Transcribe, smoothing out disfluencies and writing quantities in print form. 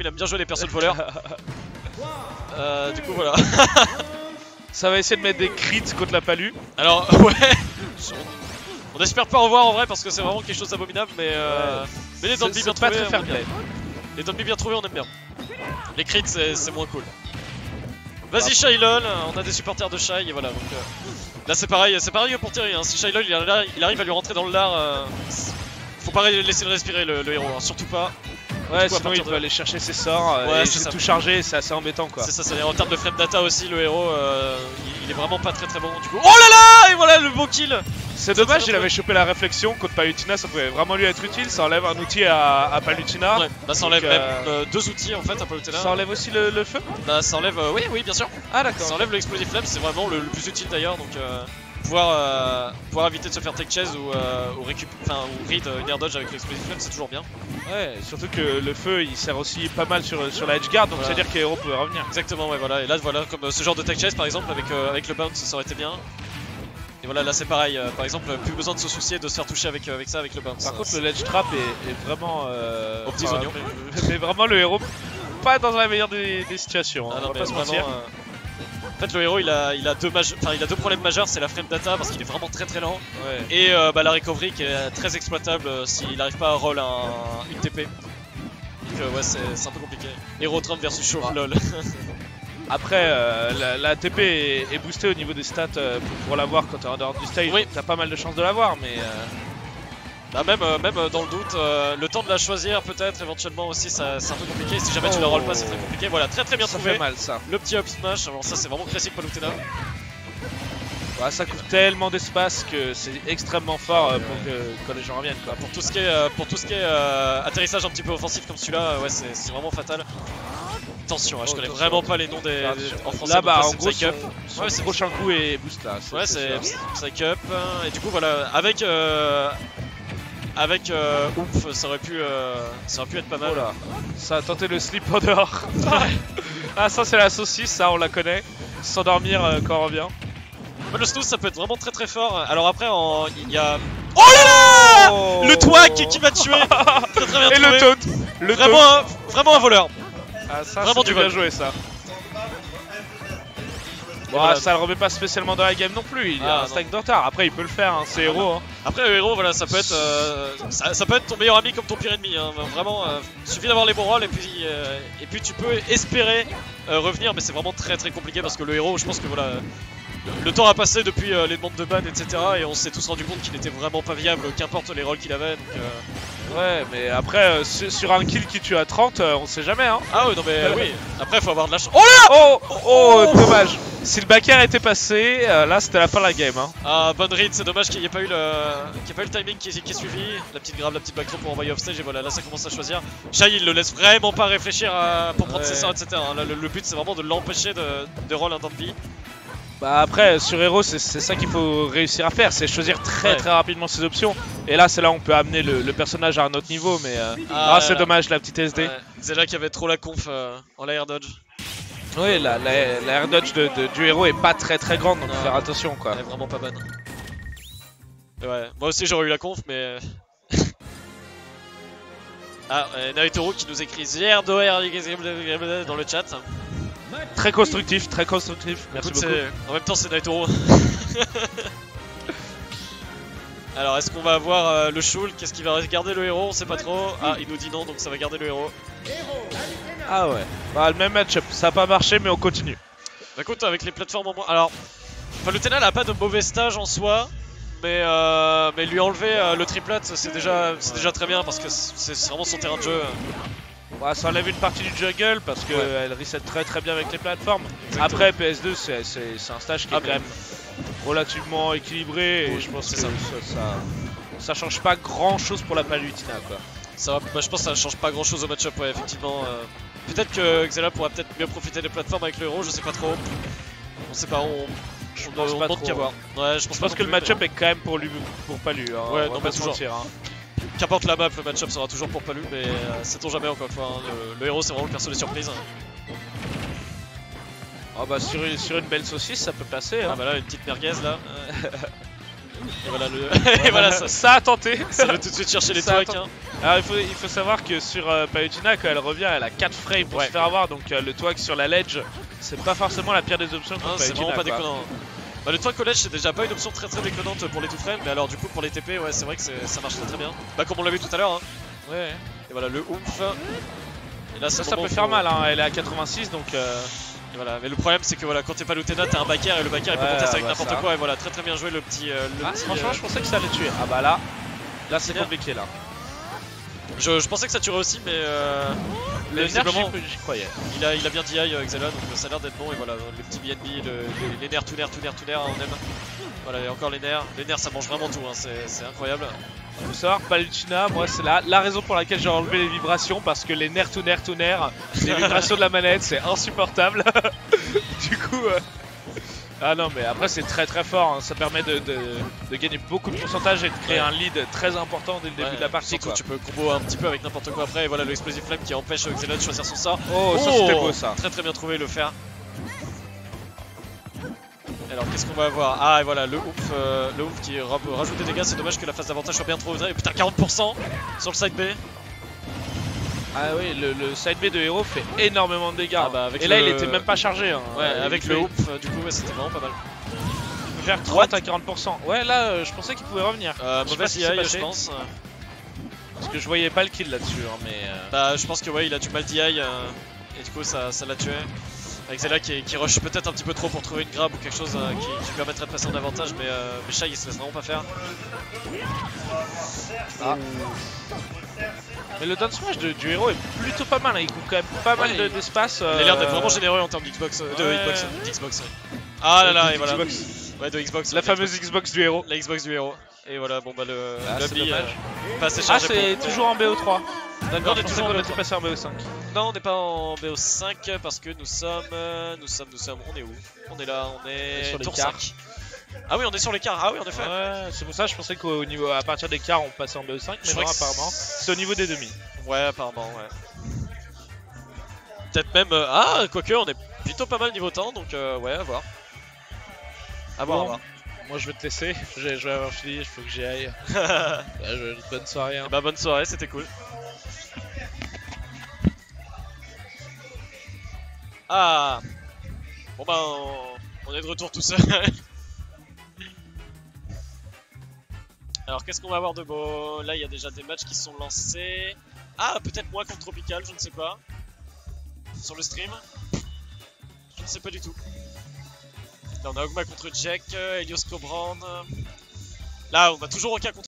il aime bien jouer les persos de voleurs. Du coup voilà. Ça va essayer de mettre des crits contre la palu. Alors ouais. On espère pas revoir en vrai parce que c'est vraiment quelque chose d'abominable, mais les zombies bien trouvés, les zombies bien trouvés on aime bien. Les crits c'est moins cool. Vas-y Shailol, on a des supporters de Shai et voilà donc là c'est pareil pour Thierry, hein. Si Shailol il arrive à lui rentrer dans le lard, faut pas laisser le respirer le héros, hein. Surtout pas. Ouais, sinon il peut aller chercher ses sorts et c'est tout chargé et c'est assez embêtant quoi. C'est ça, c'est en termes de frame data aussi, le héros il est vraiment pas très bon du coup. Oh là là! Et voilà le beau kill! C'est dommage, il avait chopé la réflexion contre Palutena, ça pouvait vraiment lui être utile, ça enlève un outil à Palutena. Ouais, bah ça enlève même deux outils en fait à Palutena. Ça enlève aussi le feu? Bah ça enlève, oui bien sûr. Ah d'accord. Ça enlève l'explosive flame, c'est vraiment le plus utile d'ailleurs donc pouvoir éviter de se faire tech chase ou read une air dodge avec l'explosive flame c'est toujours bien. Ouais, surtout que le feu il sert aussi pas mal sur la edge guard donc voilà. C'est-à-dire que les héros peuvent revenir. Exactement, ouais voilà, et là voilà comme ce genre de tech chase par exemple avec le bounce ça aurait été bien. Et voilà là c'est pareil, par exemple plus besoin de se soucier de se faire toucher avec ça avec le bounce. Par contre le ledge trap est vraiment aux petits oignons. Mais vraiment le héros pas dans la meilleure des situations, hein, non, on va pas se mentir. En fait le héros il a deux problèmes majeurs, c'est la frame data parce qu'il est vraiment très lent ouais. Et la recovery qui est très exploitable s'il n'arrive pas à roll une TP. Donc ouais c'est un peu compliqué. Hero Trump versus Chauve lol. Après la TP est boostée au niveau des stats pour l'avoir quand t'es en dehors du stage, oui. T'as pas mal de chances de l'avoir mais... Bah même dans le doute, le temps de la choisir peut-être éventuellement aussi c'est un peu compliqué, si jamais tu la rolls pas c'est très compliqué, voilà très bien ça trouvé. Fait mal, ça. Le petit up smash, alors ça c'est vraiment classique Palutena. Bah, ça couvre tellement d'espace que c'est extrêmement fort pour que les gens reviennent quoi. Pour tout ce qui est atterrissage un petit peu offensif comme celui-là, ouais c'est vraiment fatal. Attention, je connais vraiment pas les noms en français. Là bah en gros son prochain coup est boost là. Ouais c'est Psych Up et du coup voilà avec Oomph ça aurait pu être pas mal. Oh là. Ça a tenté le slip en dehors. Ah ça c'est la saucisse, ça on la connaît. S'endormir quand on revient. Le snooze ça peut être vraiment très fort. Alors après il y a... Oh là là le twag qui m'a tué. Très bien et trouvé. Le taunt. Vraiment un voleur. Ah ça vraiment du bien joué ça. Bon, voilà. Ça le remet pas spécialement dans la game non plus, il a un stack de retard. Après il peut le faire, hein, c'est héros. Hein. Après le héros voilà ça peut être ton meilleur ami comme ton pire ennemi. Hein. Vraiment, il suffit d'avoir les bons rôles et puis tu peux espérer revenir, mais c'est vraiment très compliqué parce que le héros je pense que voilà. Le temps a passé depuis les demandes de ban etc et on s'est tous rendu compte qu'il était vraiment pas viable qu'importe les rôles qu'il avait donc ouais mais après sur un kill qui tue à 30 on sait jamais hein. Ah ouais non mais oui après faut avoir de la chance. Oh là oh dommage. Si le backer était passé là c'était la fin de la game hein. Ah bonne read, c'est dommage qu'il n'y ait pas eu le timing qui est suivi. La petite grave, la petite back throw pour envoyer off stage et voilà là ça commence à choisir. Shai il le laisse vraiment pas réfléchir pour prendre ses sorts etc hein. Là, le but c'est vraiment de l'empêcher de roll un Dumpy. Bah après sur Hero c'est ça qu'il faut réussir à faire, c'est choisir très rapidement ses options. Et là c'est là où on peut amener le personnage à un autre niveau mais c'est dommage la petite SD. Zella qui avait trop la conf en air dodge. Oui la air dodge du héros est pas très grande donc faut faire attention quoi. Elle est vraiment pas bonne. Et ouais, moi aussi j'aurais eu la conf mais... Naruto qui nous écrit Zerdo dans le chat. Très constructif, merci beaucoup. En même temps c'est Naitoro. Alors est-ce qu'on va avoir le Shul? Qu'est-ce qu'il va garder le héros? On sait pas trop. Ah il nous dit non donc ça va garder le héros. Ah ouais, bah le même match-up, ça a pas marché mais on continue. Bah écoute avec les plateformes en moins... Alors Palutena n'a pas de mauvais stage en soi. Mais lui enlever le triplet c'est déjà très bien parce que c'est vraiment son terrain de jeu. Ouais, ça enlève une partie du jungle parce qu'elle reset très bien avec les plateformes. Exactement. Après PS2 c'est un stage qui est quand même relativement équilibré et je pense que ça change pas grand chose pour la Palutena quoi. Je pense que ça change pas grand chose au match-up ouais effectivement. Peut-être que Xela pourra peut-être mieux profiter des plateformes avec le héros, je sais pas trop. On sait pas, je pense pas trop. Qu'à voir. Ouais, je pense que le match-up est quand même pour Palu. Hein, ouais, on non, va pas mais se mentir. Hein. Qu'importe la map, le match-up sera toujours pour Palu, mais sait-on jamais encore une fois. Hein, le héros c'est vraiment le perso des surprises. Oh bah sur une belle saucisse ça peut passer. Hein. Ah bah là une petite merguez là. Et voilà, et voilà ça a tenté. Ça veut tout de suite chercher les toits. Hein. Alors il faut savoir que sur Palutena, quand elle revient, elle a 4 frames pour se faire avoir. Donc le toit sur la ledge, c'est pas forcément la pire des options contre Palutena. C'est vraiment pas déconnant. Bah, le toit collège, c'est déjà pas une option très déconnante pour les two frames. Mais alors, du coup, pour les TP, ouais, c'est vrai que ça marche très bien. Bah, comme on l'a vu tout à l'heure. Hein. Ouais. Et voilà, le oomph. Et là, ça peut faire mal, hein. Elle est à 86 donc. Et voilà, mais le problème c'est que voilà, quand t'es Palutena, t'as un backer et le backer il peut contester avec n'importe quoi. Et voilà, très bien joué le petit. Franchement, je pensais que ça allait tuer. Ah bah là c'est compliqué là. Je pensais que ça tuerait aussi, mais visiblement j'y croyais. Il a bien DI Xela, donc ça a l'air d'être bon. Et voilà, les petits BNB, les nerfs, tout nerfs, on aime. Voilà, et encore les nerfs ça mange vraiment tout, hein. C'est incroyable. Il faut savoir, Palutena, moi c'est la raison pour laquelle j'ai enlevé les vibrations, parce que les nerfs, tout nerfs, les vibrations de la manette c'est insupportable. Du coup, ah non, mais après c'est très fort, hein. Ça permet de gagner beaucoup de pourcentage et de créer un lead très important dès le début de la partie. Surtout tu peux combo un petit peu avec n'importe quoi après, et voilà le Explosive Flame qui empêche Xela de choisir son sort. Oh, ça c'était beau ça. Très bien trouvé le faire. Alors qu'est-ce qu'on va avoir? Ah et voilà le oomph qui rajoute des dégâts, c'est dommage que la phase d'avantage soit bien trop haute. Et putain 40% sur le side B. Ah oui, le side B de héros fait énormément de dégâts. Ah bah, et là il était même pas chargé. Hein. Ouais, avec le oomph du coup c'était vraiment pas mal. Il peut faire 30 à 40%. Ouais là je pensais qu'il pouvait revenir. Mauvaise DI je pense. Parce que je voyais pas le kill là-dessus mais... Bah je pense que ouais il a du mal DI et du coup ça l'a tué. Avec Xela qui rush peut-être un petit peu trop pour trouver une grab ou quelque chose qui permettrait de passer en avantage, mais Shai il se laisse vraiment pas faire. Ah. Mais le down smash du héros est plutôt pas mal, hein. Il coupe quand même pas mal d'espace. Il a l'air d'être vraiment généreux en termes d'Xbox. Xbox. Ah là là, et voilà. Ouais, de Xbox. La fameuse Xbox du héros. La Xbox du héros. Et voilà, bon bah le lobby pas assez chargé. Ah, c'est toujours en BO3. D'accord, on est toujours en BO3. Passé en BO5. Non, on n'est pas en BO5 parce que nous sommes. On est où? On est là, on est sur tour 5. Ah oui, on est sur l'écart. Ah oui, en effet. Ouais, c'est pour ça je pensais qu'au niveau à partir des quarts on passait en BO5, mais non, apparemment c'est au niveau des demi. Ouais, apparemment, ouais. Peut-être même. Ah, quoique, on est plutôt pas mal niveau temps, donc ouais, à voir. À voir. Moi je vais te laisser, je vais avoir fini, il faut que j'y aille. Bonne soirée. Hein. Bah bonne soirée, c'était cool. Ah. Bon bah on est de retour tout seul. Alors qu'est-ce qu'on va avoir de beau? Là il y a déjà des matchs qui sont lancés. Ah peut-être moi contre Tropical, je ne sais pas. Sur le stream. Je ne sais pas du tout. Là on a Ogma contre Jack, Helios Cobrand. Là on a toujours aucun contre